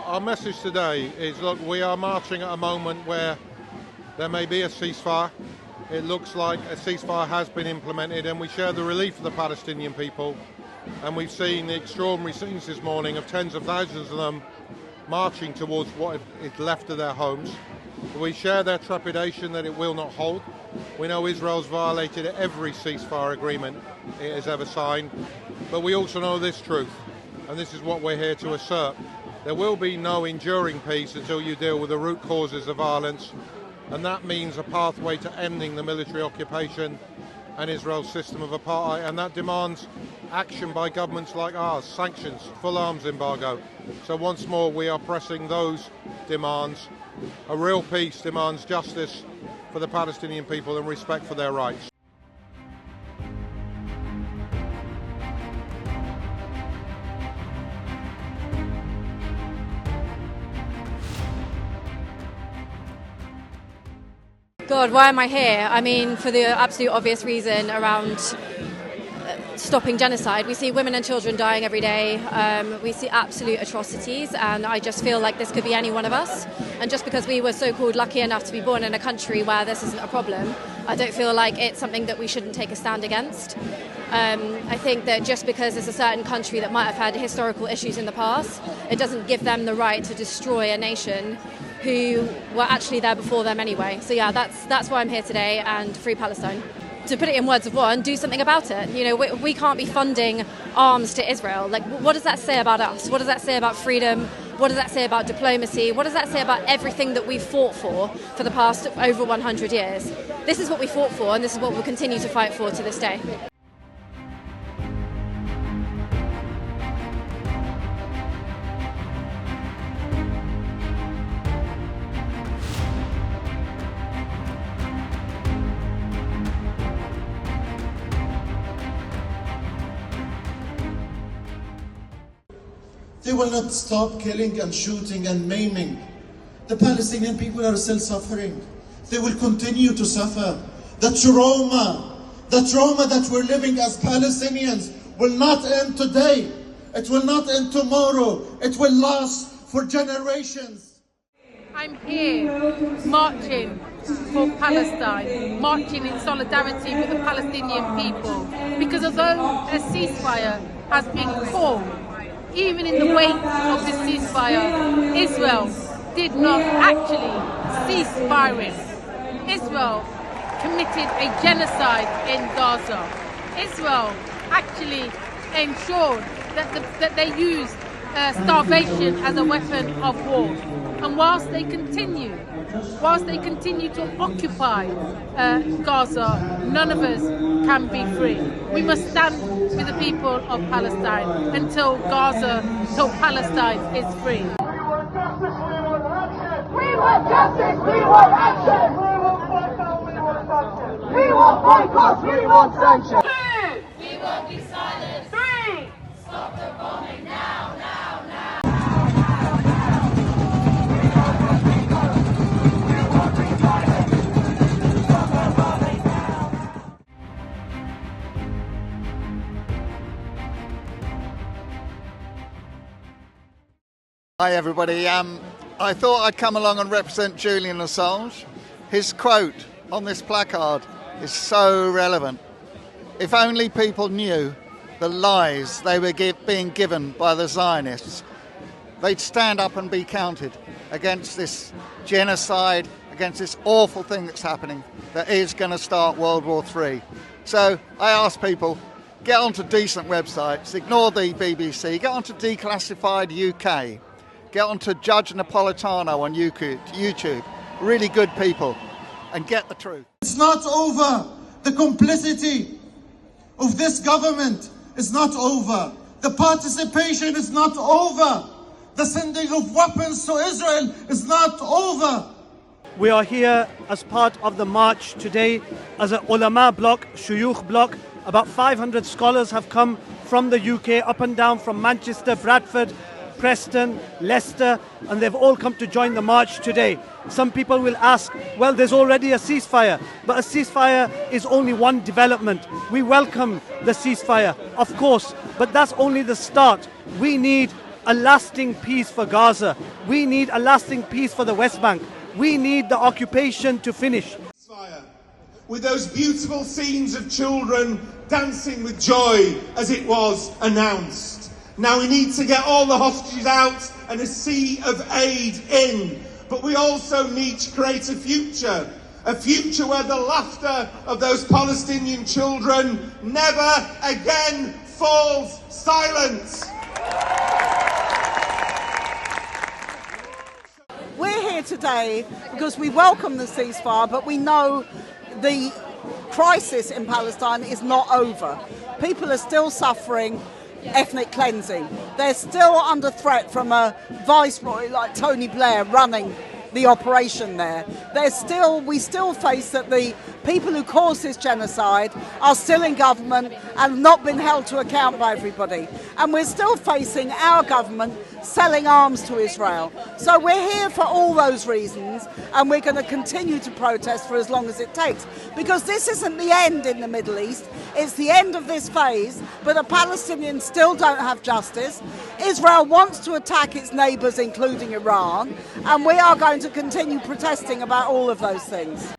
Our message today is, look, we are marching at a moment where there may be a ceasefire. It looks like a ceasefire has been implemented, and we share the relief of the Palestinian people. And we've seen the extraordinary scenes this morning of tens of thousands of them marching towards what is left of their homes. We share their trepidation that it will not hold. We know Israel's violated every ceasefire agreement it has ever signed, but we also know this truth, and this is what we're here to assert. There will be no enduring peace until you deal with the root causes of violence, and that means a pathway to ending the military occupation and Israel's system of apartheid, and that demands action by governments like ours, sanctions, full arms embargo. So once more we are pressing those demands. A real peace demands justice for the Palestinian people and respect for their rights. God, why am I here? I mean, for the absolute obvious reason around stopping genocide. We see women and children dying every day. We see absolute atrocities, and I just feel like this could be any one of us. And just because we were so-called lucky enough to be born in a country where this isn't a problem, I don't feel like it's something that we shouldn't take a stand against. I think that just because it's a certain country that might have had historical issues in the past, it doesn't give them the right to destroy a nation who were actually there before them anyway. So yeah, that's why I'm here today, and free Palestine. To put it in words of one, do something about it. You know, we can't be funding arms to Israel. Like, what does that say about us? What does that say about freedom? What does that say about diplomacy? What does that say about everything that we've fought for the past over 100 years? This is what we fought for, and this is what we'll continue to fight for to this day. They will not stop killing and shooting and maiming. The Palestinian people are still suffering. They will continue to suffer. The trauma that we're living as Palestinians will not end today. It will not end tomorrow. It will last for generations. I'm here marching for Palestine, marching in solidarity with the Palestinian people, because although a ceasefire has been called, even in the wake of the ceasefire, Israel did not actually cease firing. Israel committed a genocide in Gaza. Israel actually ensured that they used starvation as a weapon of war. And whilst they continue to occupy Gaza, none of us can be free. We must stand with the people of Palestine until Palestine is free. We want justice, we want action. We want boycotts, we want sanctions. 2. We won't be silent. 3. Stop the bombing now, now, now. Hi everybody, I thought I'd come along and represent Julian Assange. His quote on this placard is so relevant. If only people knew the lies they were being given by the Zionists, they'd stand up and be counted against this genocide, against this awful thing that's happening that is going to start World War III. So I ask people, get onto decent websites, ignore the BBC, get onto Declassified UK. Get onto Judge Napolitano on YouTube, really good people, and get the truth. It's not over. The complicity of this government is not over. The participation is not over. The sending of weapons to Israel is not over. We are here as part of the march today as an ulama bloc, shuyukh bloc. About 500 scholars have come from the UK, up and down from Manchester, Bradford, Preston, Leicester, and they've all come to join the march today. Some people will ask, well, there's already a ceasefire, but a ceasefire is only one development. We welcome the ceasefire, of course, but that's only the start. We need a lasting peace for Gaza. We need a lasting peace for the West Bank. We need the occupation to finish. With those beautiful scenes of children dancing with joy as it was announced. Now we need to get all the hostages out and a sea of aid in. But we also need to create a future where the laughter of those Palestinian children never again falls silent. We're here today because we welcome the ceasefire, but we know the crisis in Palestine is not over. People are still suffering ethnic cleansing. They're still under threat from a viceroy like Tony Blair running the operation there. We still face that the people who caused this genocide are still in government and not been held to account by everybody. And we're still facing our government selling arms to Israel. So we're here for all those reasons, and we're going to continue to protest for as long as it takes. Because this isn't the end in the Middle East, it's the end of this phase, but the Palestinians still don't have justice. Israel wants to attack its neighbours, including Iran, and we are going to continue protesting about all of those things.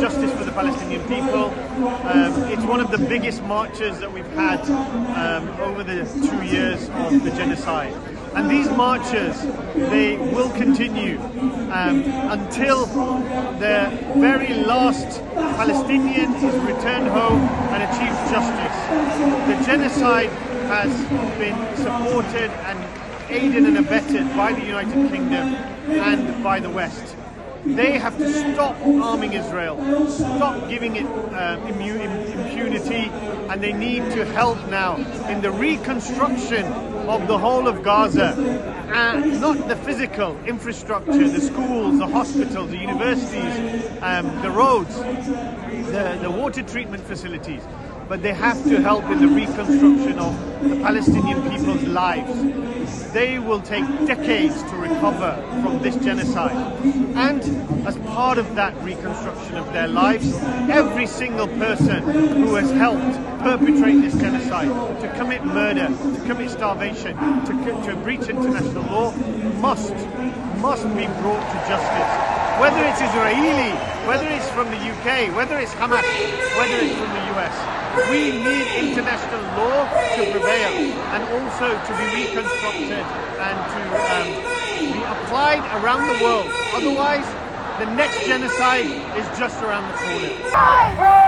Justice for the Palestinian people. It's one of the biggest marches that we've had over the 2 years of the genocide. And these marches, they will continue until the very last Palestinian is returned home and achieves justice. The genocide has been supported and aided and abetted by the United Kingdom and by the West. They have to stop arming Israel, stop giving it impunity, and they need to help now in the reconstruction of the whole of Gaza, and not the physical infrastructure, the schools, the hospitals, the universities, the roads, the water treatment facilities, but they have to help in the reconstruction of the Palestinian people's lives. They will take decades to recover from this genocide. And as part of that reconstruction of their lives, every single person who has helped perpetrate this genocide, to commit murder, to commit starvation, to breach international law, must be brought to justice. Whether it's Israeli, whether it's from the UK, whether it's Hamas, whether it's from the US, we need international law to prevail and also to be reconstructed and to be applied around the world. Otherwise, the next genocide is just around the corner.